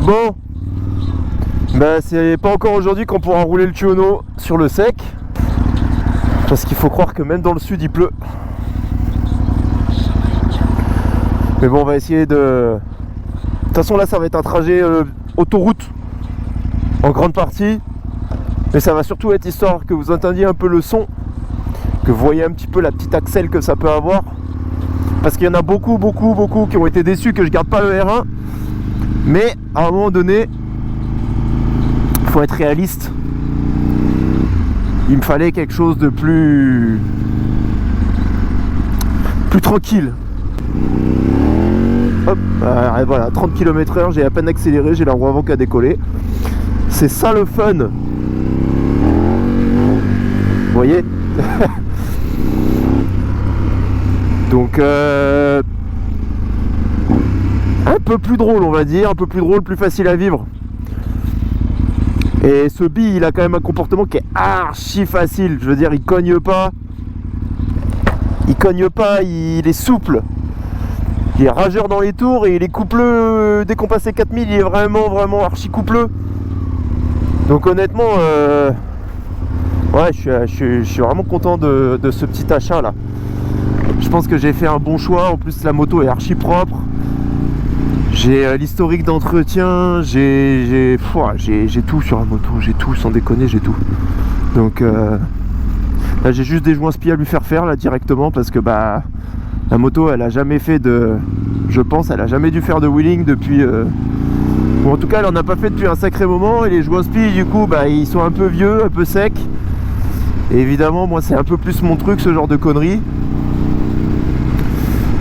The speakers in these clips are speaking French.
Bon, bah c'est pas encore aujourd'hui qu'on pourra rouler le Tuono sur le sec, parce qu'il faut croire que même dans le sud il pleut. Mais bon, on va essayer de... De toute façon là ça va être un trajet autoroute en grande partie, mais ça va surtout être histoire que vous entendiez un peu le son, que vous voyez un petit peu la petite axelle que ça peut avoir, parce qu'il y en a beaucoup qui ont été déçus que je garde pas le R1. Mais à un moment donné, il faut être réaliste. Il me fallait quelque chose de plus tranquille. Hop, voilà, 30 km/h, j'ai à peine accéléré, j'ai la roue avant qui a décollé. C'est ça le fun. Vous voyez. Donc un peu plus drôle, on va dire, un peu plus drôle, plus facile à vivre. Et ce bi, il a quand même un comportement qui est archi facile. Je veux dire, il cogne pas, il est souple, il est rageur dans les tours et il est coupleux. Dès qu'on passe les 4000, il est vraiment archi coupleux. Donc honnêtement, ouais, je suis vraiment content de ce petit achat là. Je pense que j'ai fait un bon choix. En plus, la moto est archi propre. J'ai l'historique d'entretien, j'ai tout sur la moto, j'ai tout, sans déconner, j'ai tout. Donc là j'ai juste des joints spi à lui faire là directement, parce que bah la moto elle a jamais fait de, je pense, elle a jamais dû faire de wheeling depuis, ou en tout cas elle en a pas fait depuis un sacré moment, et les joints spi du coup bah ils sont un peu vieux, un peu secs. Et évidemment moi c'est un peu plus mon truc, ce genre de conneries.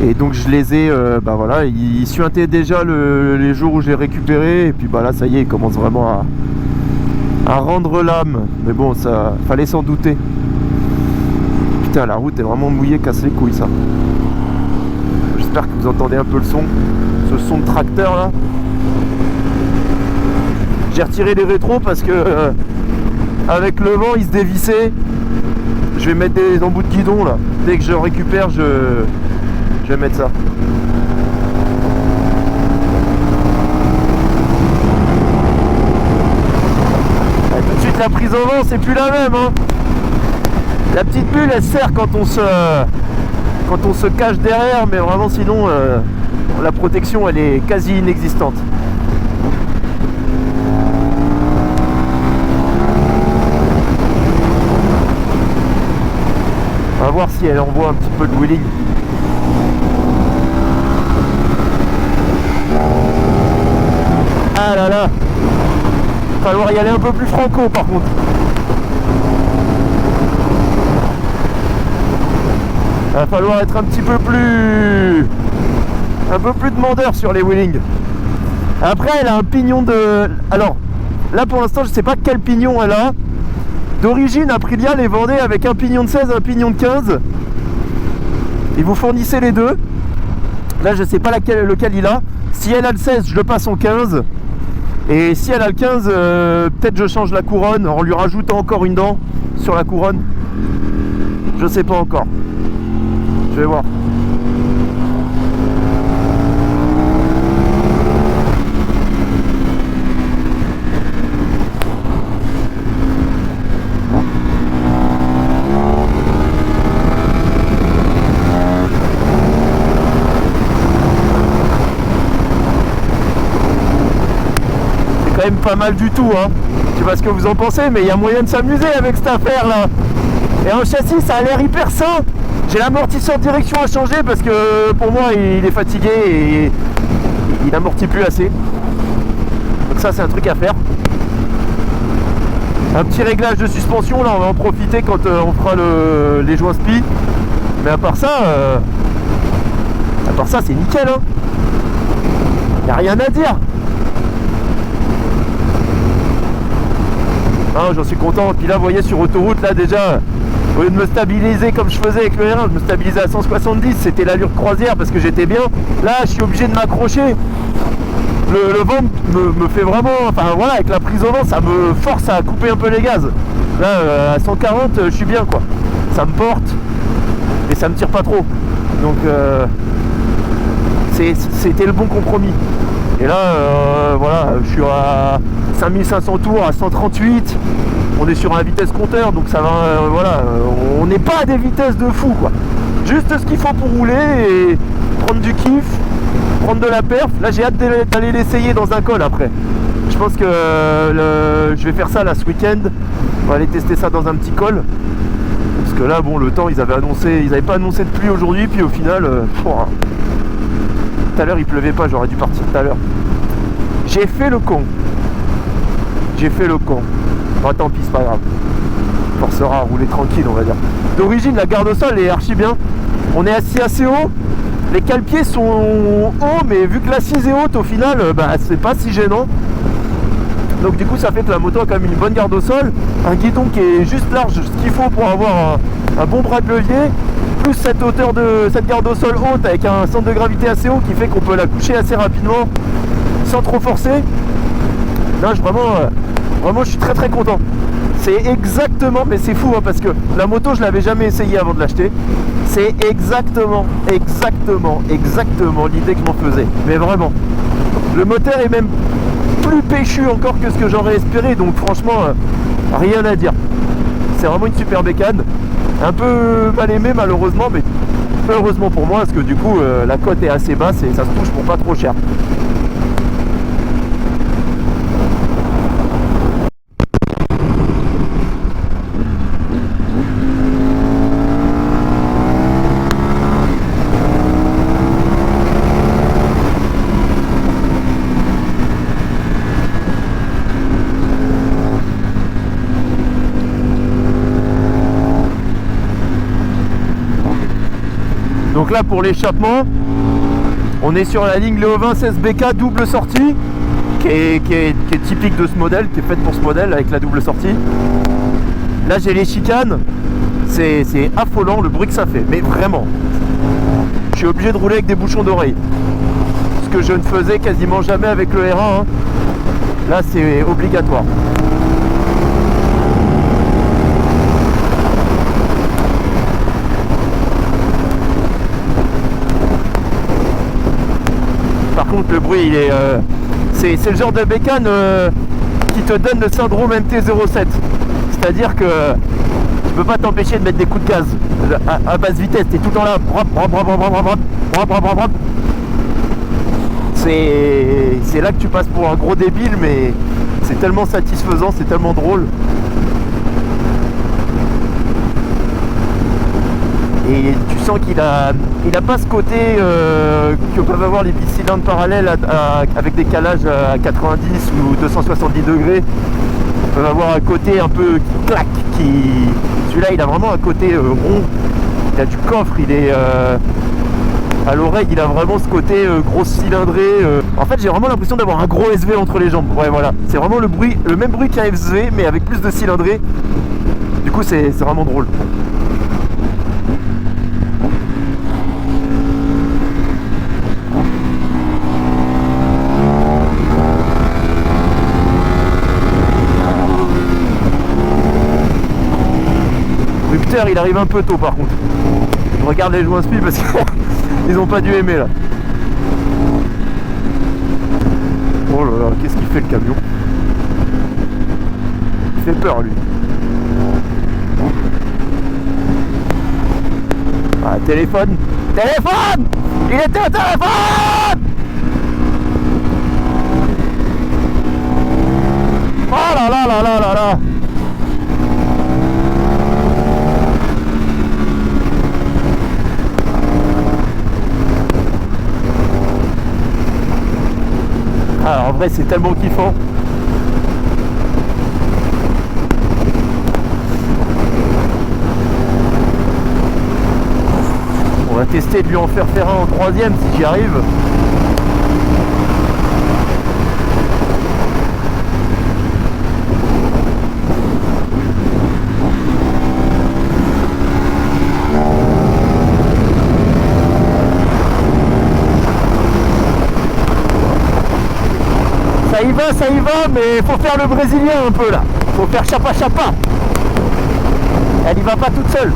Et donc je les ai, bah voilà, ils suintaient déjà les jours où j'ai récupéré. Et puis bah là ça y est, ils commencent vraiment à rendre l'âme. Mais bon, ça fallait s'en douter. Putain, la route est vraiment mouillée, casse les couilles ça. J'espère que vous entendez un peu le son, ce son de tracteur là. J'ai retiré les rétros parce que avec le vent il se dévissait. Je vais mettre des embouts de guidon là. Dès que je récupère, je vais mettre ça. Ah, tout de suite la prise au vent c'est plus la même hein. La petite bulle elle sert quand on se cache derrière, mais vraiment sinon la protection elle est quasi inexistante. On va voir si elle envoie un petit peu de wheeling. Ah là là, il va falloir y aller un peu plus franco par contre. Il va falloir être un petit peu plus demandeur sur les wheelings. Après elle a un pignon de... Alors là pour l'instant je sais pas quel pignon elle a. D'origine Aprilia les vendait avec un pignon de 16, un pignon de 15. Ils vous fournissaient les deux. Là je sais pas lequel il a. Si elle a le 16 je le passe en 15. Et si elle a le 15 peut-être je change la couronne en lui rajoutant encore une dent sur la couronne. Je sais pas encore. Je vais voir. Quand même pas mal du tout hein. Je sais pas ce que vous en pensez, mais il y a moyen de s'amuser avec cette affaire là. Et en châssis ça a l'air hyper sain. J'ai l'amortisseur de direction à changer parce que pour moi il est fatigué et il amortit plus assez. Donc ça c'est un truc à faire. Un petit réglage de suspension là, on va en profiter quand on fera les joints spi. Mais à part ça c'est nickel hein. Y a rien à dire. Ah, j'en suis content. Puis là vous voyez sur autoroute là déjà, au lieu de me stabiliser comme je faisais avec le R1, je me stabilisais à 170, c'était l'allure croisière parce que j'étais bien. Là je suis obligé de m'accrocher. Le vent me fait vraiment, enfin voilà, avec la prise au vent ça me force à couper un peu les gaz. Là à 140 je suis bien quoi. Ça me porte et ça me tire pas trop. Donc c'était le bon compromis. Et là, voilà, je suis à 5500 tours, à 138. On est sur un vitesse compteur, donc ça va, voilà, on n'est pas à des vitesses de fou, quoi. Juste ce qu'il faut pour rouler et prendre du kiff, prendre de la perf. Là, j'ai hâte d'aller l'essayer dans un col après. Je pense que je vais faire ça là ce week-end. On va aller tester ça dans un petit col. Parce que là, bon, le temps, ils avaient pas annoncé de pluie aujourd'hui, puis au final, tout à l'heure, il pleuvait pas, j'aurais dû partir tout à l'heure. J'ai fait le con. Bon, tant pis, c'est pas grave. Forcera à rouler tranquille, on va dire. D'origine, la garde au sol est archi bien. On est assis assez haut. Les cale-pieds sont hauts, mais vu que l'assise est haute, au final, c'est pas si gênant. Donc du coup, ça fait que la moto a quand même une bonne garde au sol. Un guidon qui est juste large, ce qu'il faut pour avoir un bon bras de levier. Plus cette hauteur de cette garde au sol haute avec un centre de gravité assez haut qui fait qu'on peut la coucher assez rapidement sans trop forcer. Là, vraiment, je suis très très content. C'est exactement, mais c'est fou hein, parce que la moto, je l'avais jamais essayé avant de l'acheter. C'est exactement l'idée que je m'en faisais. Mais vraiment, le moteur est même plus péchu encore que ce que j'aurais espéré. Donc franchement, rien à dire. C'est vraiment une super bécane. Un peu mal aimé malheureusement, mais heureusement pour moi parce que du coup, la cote est assez basse et ça se touche pour pas trop cher. Donc là pour l'échappement, on est sur la ligne Léovin 16BK double sortie qui est typique de ce modèle, qui est faite pour ce modèle avec la double sortie. Là j'ai les chicanes, c'est affolant le bruit que ça fait, mais vraiment. Je suis obligé de rouler avec des bouchons d'oreille, ce que je ne faisais quasiment jamais avec le R1 hein. Là c'est obligatoire. Par contre le bruit il est c'est le genre de bécane qui te donne le syndrome MT-07, c'est à dire que tu peux pas t'empêcher de mettre des coups de gaz à basse vitesse, t'es tout le temps là, c'est là que tu passes pour un gros débile, mais c'est tellement satisfaisant, c'est tellement drôle. Et tu sens qu'il a pas ce côté que peuvent avoir les bicylindres parallèles avec des calages à 90 ou 270 degrés. Ils peuvent avoir un côté un peu qui claque. Celui-là, il a vraiment un côté rond. Il a du coffre, il est à l'oreille, il a vraiment ce côté grosse cylindrée. En fait, j'ai vraiment l'impression d'avoir un gros SV entre les jambes. Ouais, voilà. C'est vraiment le même bruit qu'un SV, mais avec plus de cylindrée. Du coup, c'est vraiment drôle. Il arrive un peu tôt par contre. Je regarde les joints speed parce qu'ils ont pas dû aimer là. Oh là là, qu'est-ce qu'il fait le camion? Il fait peur lui. Ah, téléphone. Téléphone! Il était au téléphone! Oh là là là là là là! Ah, en vrai c'est tellement kiffant. On va tester de lui en faire un en troisième si j'y arrive. Ça y va, mais faut faire le brésilien un peu là. Faut faire chapa chapa. Elle y va pas toute seule.